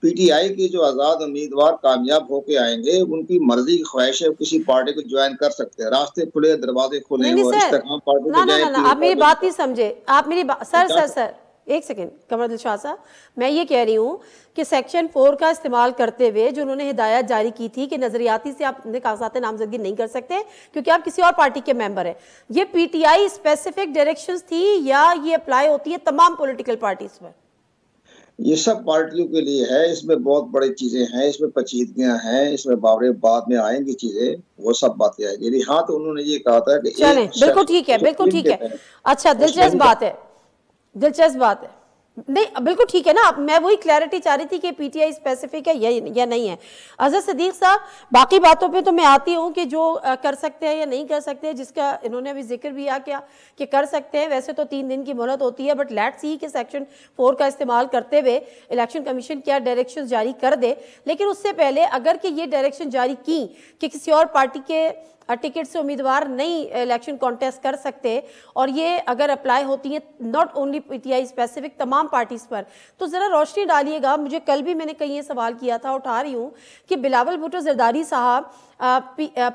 PTI के जो आजाद उम्मीदवार कामयाब होके आएंगे, उनकी मर्जी की ख्वाहिश है, किसी पार्टी को ज्वाइन कर सकते हैं, रास्ते खुले, दरवाजे खुले हैं, वो इस तरह पार्टी ना को ना ज्वाइन ना ना, आप मेरी बात नहीं समझे, आप मेरी बात सर एक सेकेंड कमर दिल शाह साहब, मैं ये कह रही हूँ कि सेक्शन 4 का इस्तेमाल करते हुए जो उन्होंने हिदायत जारी की थी कि नजरियाती से आप कागजात नामजदगी नहीं कर सकते क्योंकि आप किसी और पार्टी के मेंबर हैं, ये पीटीआई स्पेसिफिक डायरेक्शंस थी या ये अप्लाई होती है तमाम पॉलिटिकल पार्टीज पर? ये सब पार्टियों के लिए है, इसमें बहुत बड़ी चीजें हैं, इसमें पेचीदगियां हैं, इसमें बाबरे बाद में आएंगी चीजें, वो सब बातें आएंगी। हाँ, तो उन्होंने ये कहा था कि चलें, बिल्कुल ठीक है, बिल्कुल ठीक है। अच्छा, दिलचस्प बात है, दिलचस्प बात है। नहीं, बिल्कुल ठीक है ना, मैं वही क्लैरिटी चाह रही थी कि पीटीआई स्पेसिफिक है या नहीं है। अजहर सिद्दीक साहब, बाकी बातों पे तो मैं आती हूँ कि जो कर सकते हैं या नहीं कर सकते हैं, जिसका इन्होंने अभी जिक्र भी किया कि कर सकते हैं, वैसे तो 3 दिन की मोहलत होती है, बट लेट्स सी कि सेक्शन 4 का इस्तेमाल करते हुए इलेक्शन कमीशन क्या डायरेक्शन जारी कर दे। लेकिन उससे पहले अगर कि ये डायरेक्शन जारी की कि किसी और पार्टी के टिकट से उम्मीदवार नहीं इलेक्शन कॉन्टेस्ट कर सकते और ये अगर अप्लाई होती है नॉट ओनली पीटीआई स्पेसिफिक तमाम पार्टीज पर, तो ज़रा रोशनी डालिएगा। मुझे कल भी मैंने कहीं ये सवाल किया था, उठा रही हूँ कि बिलावल भुट्टो जरदारी साहब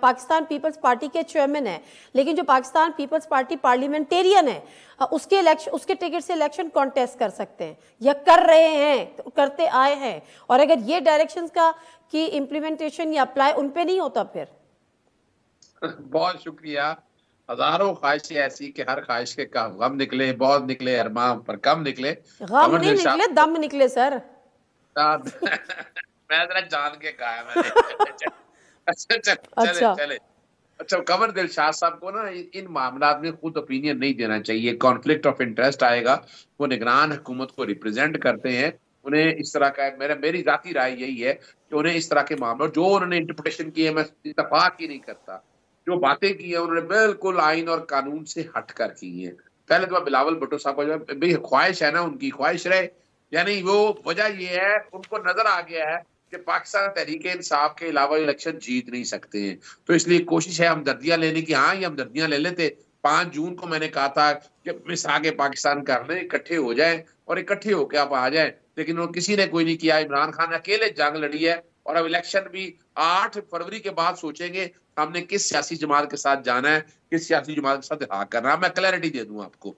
पाकिस्तान पीपल्स पार्टी के चेयरमैन है, लेकिन जो पाकिस्तान पीपल्स पार्टी पार्लियामेंटेरियन है उसके टिकट से इलेक्शन कॉन्टेस्ट कर सकते हैं या कर रहे हैं, करते आए हैं, और अगर ये डायरेक्शंस का की इम्प्लीमेंटेशन या अप्लाई उन पे नहीं होता फिर? बहुत शुक्रिया। हजारों ख्वाहिशें ऐसी कि हर ख्वाहिश के गम निकले, बहुत निकले, अरमान पर कम निकले, गम नहीं निकले, दम निकले सर। मैं जरा जान के कहा मैंने। अच्छा चले। अच्छा, कमर दिलशाद साहब को ना इन मामलात में खुद ओपिनियन नहीं देना चाहिए, कॉन्फ्लिक्ट ऑफ इंटरेस्ट आएगा। वो निगरान हुकूमत को रिप्रेजेंट करते हैं, उन्हें इस तरह का मेरी जाती राय यही है कि उन्हें इस तरह के मामलों जो उन्होंने इंटरप्रिटेशन की है, मैं इत्तेफाक ही नहीं करता। जो बातें की है उन्होंने बिल्कुल आइन और कानून से हट कर की है। पहले तो बिलावल भुट्टो साहब को भाई ख्वाहिश है ना, उनकी ख्वाहिश रहे, यानी वो वजह ये है उनको नजर आ गया है कि पाकिस्तान तहरीक इंसाफ के अलावा इलेक्शन जीत नहीं सकते हैं, तो इसलिए कोशिश है हमदर्दियां लेने की। हाँ, ये हमदर्दियां ले लेते। 5 जून को मैंने कहा था कि मिसा के पाकिस्तान करने इकट्ठे हो जाए और इकट्ठे होकर आप आ जाए, लेकिन वो किसी ने कोई नहीं किया। इमरान खान अकेले जंग लड़ी है और अब इलेक्शन भी 8 फरवरी के बाद सोचेंगे हमने किस सियासी जमात के साथ जाना है, किस सियासी जमात के साथ इत्तेफाक करना है। मैं क्लैरिटी दे दूं आपको।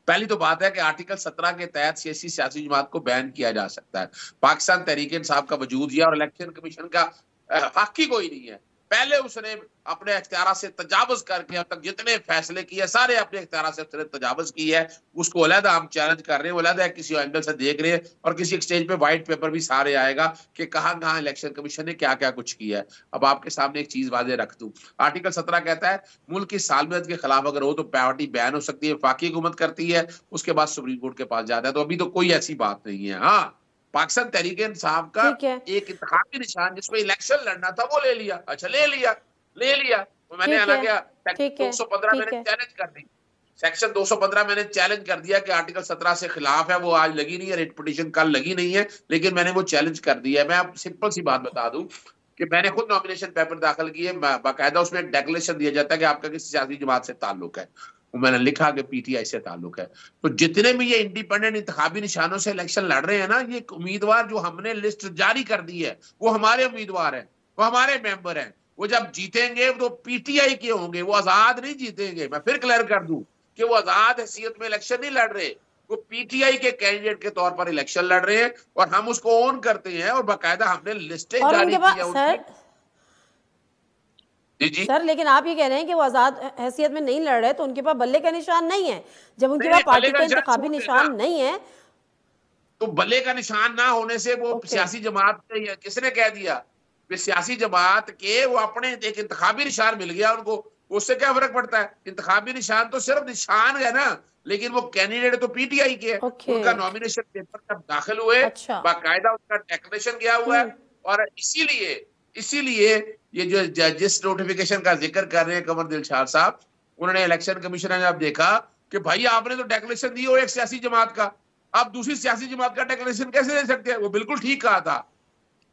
पहली तो बात है कि आर्टिकल 17 के तहत सियासी जमात को बैन किया जा सकता है। पाकिस्तान तहरीक इंसाफ का वजूद है और इलेक्शन कमीशन का हक ही कोई नहीं है। पहले उसने अपने इख्तियार से तजावुज करके अब तक जितने फैसले किए सारे अपने इख्तियार से उसने तजावुज की है। उसको अलहदा हम चैलेंज कर रहे हैं, अलहदा किसी एंगल से देख रहे हैं, और किसी एक्सचेंज पे व्हाइट पेपर भी सारे आएगा कि कहां कहां इलेक्शन कमीशन ने क्या क्या कुछ किया है। अब आपके सामने एक चीज वादे रख दूं, आर्टिकल 17 कहता है मुल्क की सालमियत के खिलाफ अगर हो तो पार्टी बैन हो सकती है, वफाकी हुकूमत करती है, उसके बाद सुप्रीम कोर्ट के पास जाता है। तो अभी तो कोई ऐसी बात नहीं है। हाँ, पाकिस्तान तहरीक इंसाफ का एक इंतखाबी निशान जिसमें इलेक्शन लड़ना था वो ले लिया। अच्छा, ले लिया तो मैंने हालांकि सेक्शन 215 मैंने चैलेंज कर दी, सेक्शन 215 मैंने चैलेंज कर दिया कि आर्टिकल 17 से खिलाफ है। वो आज लगी नहीं है, रिट पिटीशन कल लगी नहीं है, लेकिन मैंने वो चैलेंज कर दिया है। मैं आप सिंपल सी बात बता दूं कि मैंने खुद नॉमिनेशन पेपर दाखिल किए, बाकायदा उसमें एक डिक्लेरेशन दिया जाता है कि आपका किसी सियासी जमात से ताल्लुक है। मैंने लिखा कि पीटीआई से ताल्लुक है। तो जितने भी ये इंडिपेंडेंट इंतखाबी निशानों से इलेक्शन लड़ रहे हैं ना, ये उम्मीदवार जो हमने लिस्ट जारी कर दी है वो हमारे उम्मीदवार हैं, वो हमारे मेंबर हैं। वो जब जीतेंगे तो पीटीआई के होंगे, वो आजाद नहीं जीतेंगे। मैं फिर क्लियर कर दूं कि वो आजाद हैसियत में इलेक्शन नहीं लड़ रहे, वो पीटीआई के कैंडिडेट के तौर पर इलेक्शन लड़ रहे हैं और हम उसको ऑन करते हैं और बाकायदा हमने लिस्टें जारी की है। जी सर, लेकिन आप ये कह रहे हैं कि वो आजाद हैसियत में नहीं लड़ रहे, तो उनके पास बल्ले का निशान नहीं है। जब उनके पास पार्टी का इंतखाबी निशान नहीं है तो बल्ले का निशान ना होने से वो सियासी जमात किसने कह दिया? सियासी जमात के वो अपने एक इंतखाबी निशान मिल गया उनको, उससे क्या फर्क पड़ता है? इंतखाबी निशान तो सिर्फ निशान है ना, लेकिन वो कैंडिडेट तो पीटीआई के है। उनका नॉमिनेशन पेपर जब दाखिल हुए बाकायदा उनका डेक्लेरेशन किया हुआ है, और इसीलिए ये जो जिस नोटिफिकेशन का जिक्र कर रहे हैं कमर दिलशाद साहब, उन्होंने इलेक्शन कमीशन ने जब देखा कि भाई आपने तो डेक्लेरेशन दी हो एक सियासी जमात का, आप दूसरी सियासी जमात का डेक्लेरेशन कैसे दे सकते हैं? वो बिल्कुल ठीक कहा था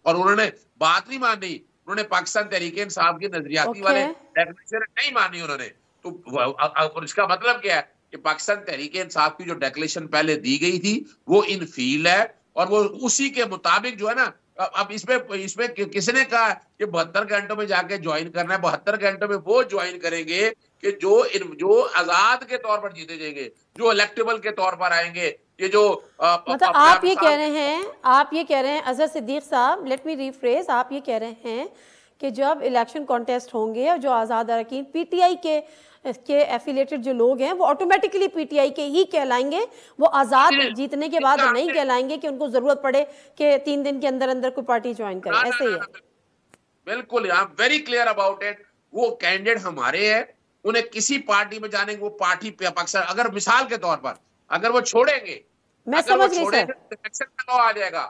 और उन्होंने बात नहीं मानी। उन्होंने पाकिस्तान तहरीक इंसाफ के नजरियाती वाले डेक्लेरेशन नहीं मानी उन्होंने। तो इसका मतलब क्या है कि पाकिस्तान तहरीक इंसाफ की जो डेक्लेरेशन पहले दी गई थी वो इन फील्ड है, और वो उसी के मुताबिक जो है ना, अब इसमें किसने कहा कि 72 घंटों में जाके ज्वाइन करना है? 72 घंटों में वो ज्वाइन करेंगे कि जो आजाद के तौर पर जीते जाएंगे, जो इलेक्टेबल के तौर पर आएंगे। ये जो मतलब आप ये कह रहे हैं अजहर सिद्दीक साहब, लेट मी रिफ्रेज, आप ये कह रहे हैं कि जब इलेक्शन कॉन्टेस्ट होंगे और जो आज़ाद अरकान पीटीआई के एफिलेटेड जो लोग हैं वो ऑटोमेटिकली पीटीआई के ही कहलाएंगे, वो आज़ाद जीतने के बाद नहीं कहलाएंगे कि उनको जरूरत पड़े कि 3 दिन के अंदर अंदर कोई पार्टी ज्वाइन करे। ऐसे ही है? बिल्कुल, I am very clear about it. वो कैंडिडेट हमारे हैं, उन्हें किसी पार्टी में जाने, वो पार्टी पे अक्सर, अगर मिसाल के तौर पर अगर वो छोड़ेंगे, मैं समझ गई सर, इलेक्शन का लॉ आ जाएगा,